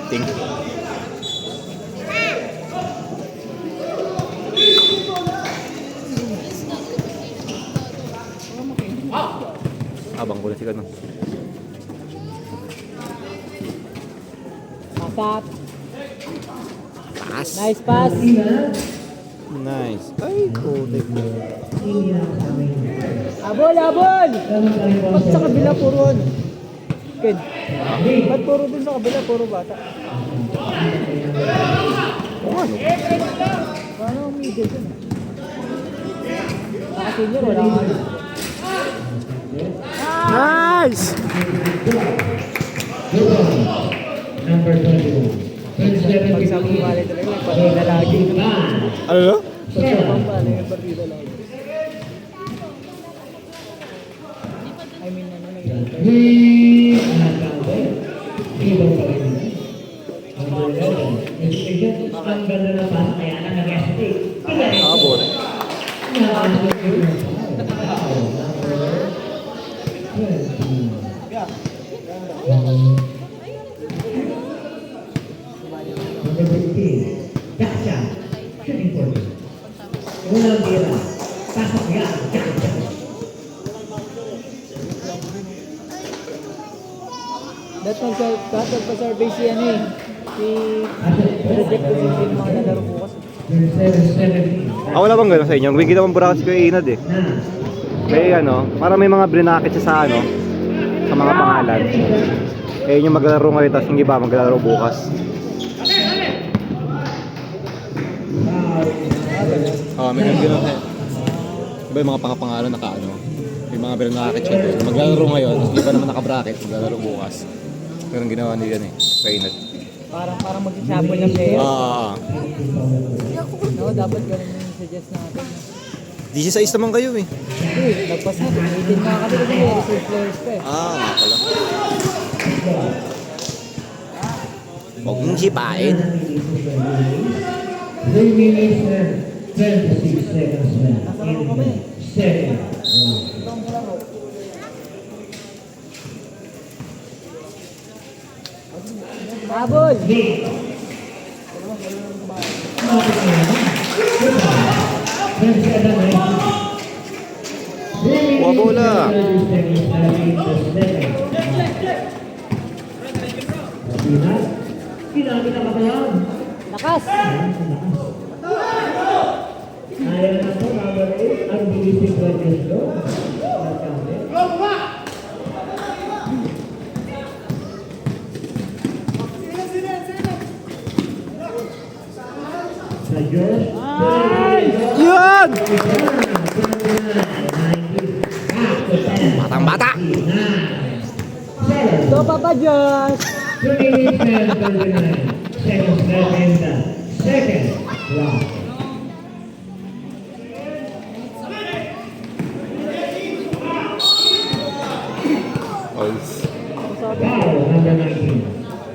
lifting. Abang ko na si Kano. Pasap. Pass. Nice pass. Nice. Ay, putik. Abol, abol! Ba't sa kabila puro ano? Ken, ba't puro dun sa kabila puro bata? Ano? Paano ang middle dun? Naka-senior, wala ka. Nice! Number 21. Pag sa bumali talaga, partida lagi. Ano no? Pag sa bumali, partida lagi. I mean, ano nangyari? Abot. Dapat pa-survey si ano eh. Si Project kasi yung mga nalaro bukas. Wala bang gano'n sa inyo? May ginawa mong burakas ko yung Inad eh. May ano, para may mga brinakit siya sa ano, sa mga pangalan. Eh yung maglalaro ngayon, tapos yung iba maglalaro bukas. May gano'n sa iba yung mga pangalan naka ano, may mga brinakit siya doon. Maglalaro ngayon, tapos iba naman naka-bracket, maglalaro bukas. Pero ginawa nila yan eh, sa Inad. Parang mag-sample ng player. No, dapat ganun yung suggest natin. 16 naman kayo eh. Hindi, lagpas na. 18 na kami kasi may reserve players pa eh. Nga pala. Huwag mong sipain. 3 minutes and 26 seconds left. Nasa laro kami. Second. Itong laro. Habol! Wabola. Lakas! Ayan na po, number 8, ang bilising Francisco. Sa Diyos. Yun! Batang bata! So, Papa Diyos! 2 minutes and 29 seconds left in the second round. Foul, number 19.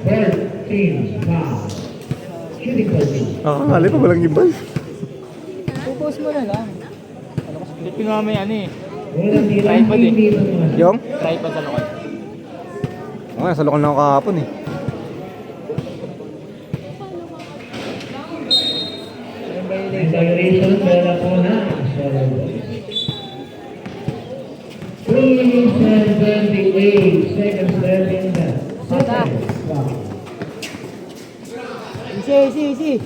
13 foul. Shooting coaching. Akala ko walang ibay. Pupos mo na lang. Hindi pinuha mo yan eh. Walang tira, Tripod eh. hindi pa naman. Yung? Tripod sa lokal. Nasa lokal na ako kahapon eh. Ang violation, wala po na. 3 minutes and 28 seconds left in the second round. Easy.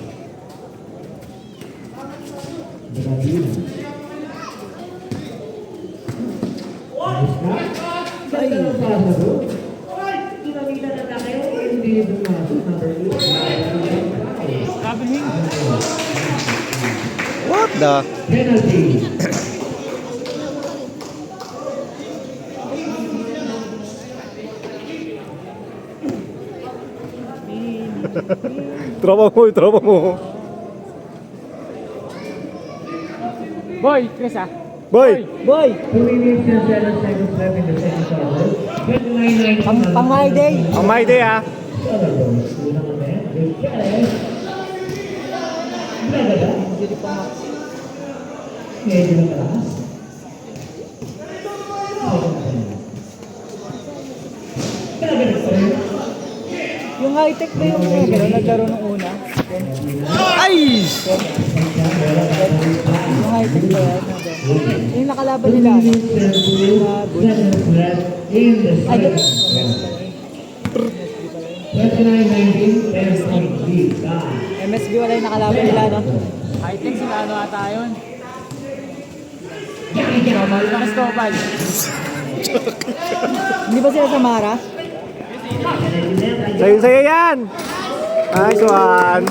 What the? Penalty. Tropa mo. Boy, Chris ah. Boy! Boy! 2 minutes and 7 seconds left in the second quarter. 29-19. Pang my day! Ang my day ah! Hindi pa nga. Medyo mataas. Yung high-tech ba yung mga gano'n, naglaro nung una? Ay! Yung high-tech ba yan? Yung nakalaban nila, ano? Yung good. In the Ay, second. good. 29-19, 10-point lead. MSB wala yung nakalaban nila, no? High-tech sila ano ata yun. Stobal na Stobal. Hindi ba sila sa Mara? Sa'yo yan! Nice one!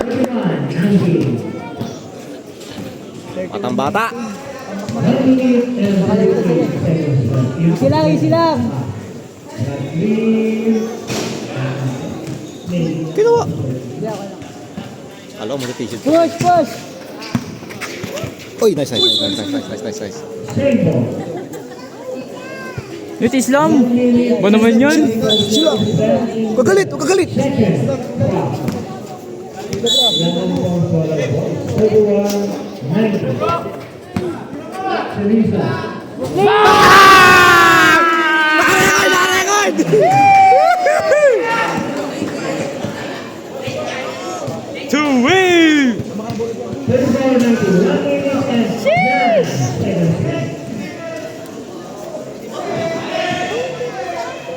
31-19. Batang bata! Nakalayo na sila. Easy lang, easy lang. Ginawa! Hindi ako lang. Alam mo, t-shirt. Push, push! Uy, nice. Yung Islam. Ba naman yun? Sila! Huwag kagalit! Teresa. Nakarecord! To win! 34-19.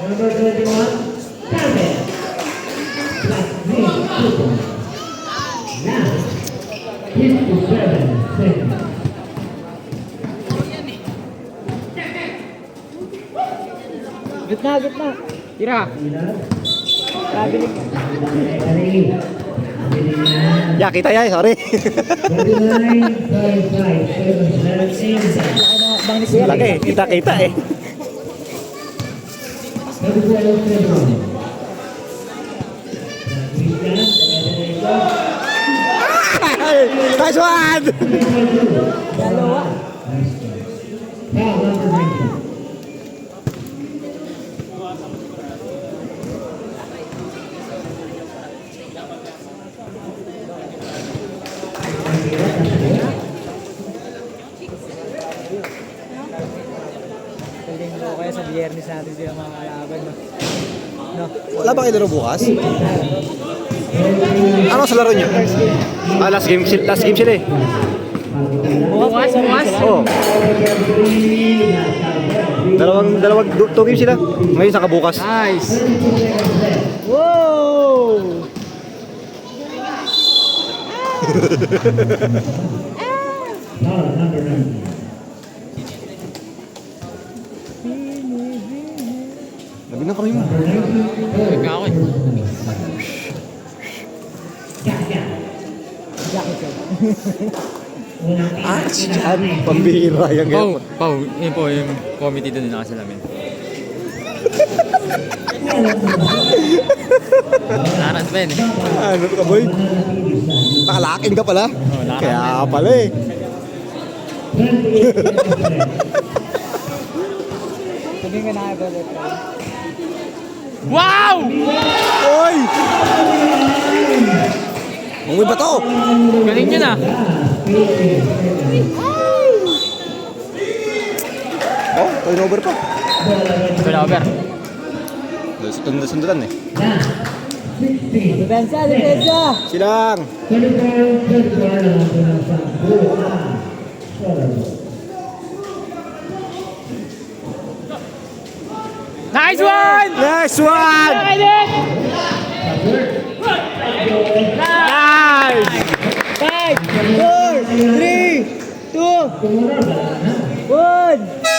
Number 21, Carmen. Now, 57 seconds. Gitna, gitna. Tira. Kabiling. Ya, kita ya, sorry. 29.55. Bang ni Kuya. Laki, kita eh. Nice one! Dalawa. Pwedeng mo kaya sa biyernes natin sila mga kalaban, no? No? Wala ba kayo laro bukas? Ano sa laro nyo? Ah, last game sila eh. Bukas. Oo. Dalawang two games sila. Ngayon sa kabukas. Nice. Wow! Number 9. Labi na kayo. Ikaw ako eh. Jacket yan. Ah, siyan. Pambihira yan. Pau, yun po yung committee doon na nakasalamin. Naran pa yun eh. Ano ka boy? Nakalakin ka pala? lakan Kaya pala eh. Sabihin ka na kayo, brother. Wow! Oy! Mungoy ba to? Galing yun ah. Oh, turnover pa. Turnover. Sundutan eh. Depensa, depensa! Silang! Nice one! Nice one! Nice! 5, 4, 3, 2, 1!